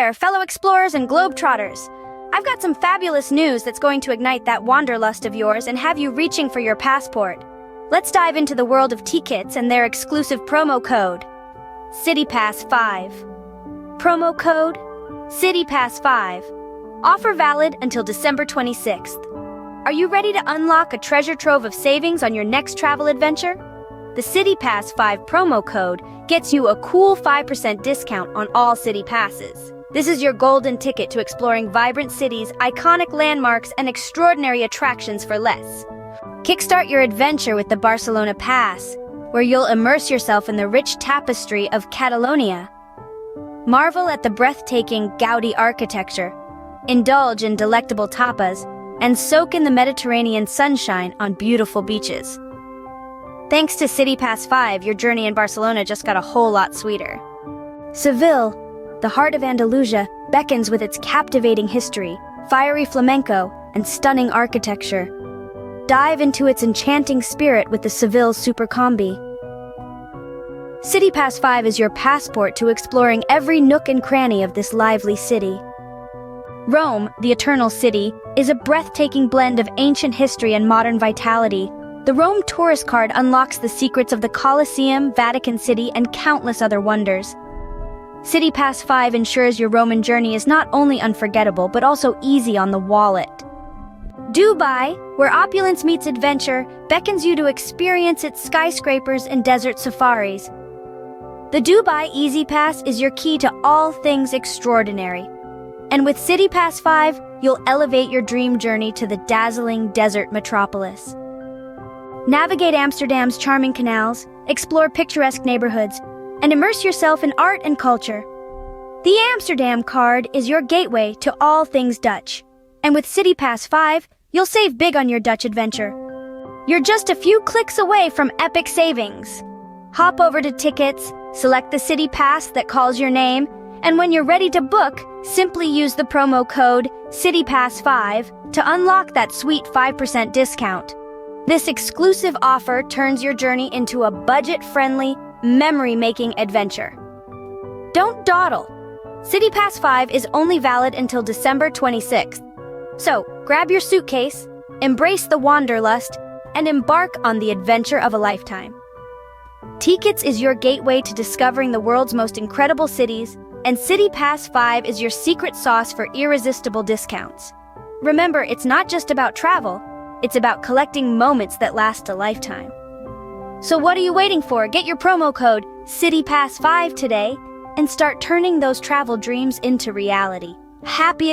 there, fellow explorers and globetrotters. I've got some fabulous news that's going to ignite that wanderlust of yours and have you reaching for your passport. Let's dive into the world of tickets and their exclusive promo code, CityPass 5. Promo code, CityPass 5. Offer valid until December 26th. Are you ready to unlock a treasure trove of savings on your next travel adventure? The CityPass 5 promo code gets you a cool 5% discount on all city passes. This is your golden ticket to exploring vibrant cities, iconic landmarks, and extraordinary attractions for less. Kickstart your adventure with the Barcelona Pass, where you'll immerse yourself in the rich tapestry of Catalonia. Marvel at the breathtaking Gaudi architecture, indulge in delectable tapas, and soak in the Mediterranean sunshine on beautiful beaches. Thanks to CityPass 5, your journey in Barcelona just got a whole lot sweeter. Seville, the heart of Andalusia, beckons with its captivating history, fiery flamenco, and stunning architecture. Dive into its enchanting spirit with the Seville Super Combi. CityPass 5 is your passport to exploring every nook and cranny of this lively city. Rome, the Eternal City, is a breathtaking blend of ancient history and modern vitality. The Rome Tourist Card unlocks the secrets of the Colosseum, Vatican City, and countless other wonders. CityPass 5 ensures your Roman journey is not only unforgettable, but also easy on the wallet. Dubai, where opulence meets adventure, beckons you to experience its skyscrapers and desert safaris. The Dubai Easy Pass is your key to all things extraordinary. And with CityPass 5, you'll elevate your dream journey to the dazzling desert metropolis. Navigate Amsterdam's charming canals, explore picturesque neighborhoods, and immerse yourself in art and culture. The Amsterdam card is your gateway to all things Dutch. And with CityPass 5, you'll save big on your Dutch adventure. You're just a few clicks away from epic savings. Hop over to Tickets, select the city pass that calls your name, and when you're ready to book, simply use the promo code CityPass5 to unlock that sweet 5% discount. This exclusive offer turns your journey into a budget-friendly, memory-making adventure. Don't dawdle. CityPass 5 is only valid until December 26th. So, grab your suitcase, embrace the wanderlust, and embark on the adventure of a lifetime. Tickets is your gateway to discovering the world's most incredible cities, and CityPass 5 is your secret sauce for irresistible discounts. Remember, it's not just about travel, it's about collecting moments that last a lifetime. So what are you waiting for? Get your promo code CityPass5 today and start turning those travel dreams into reality. Happy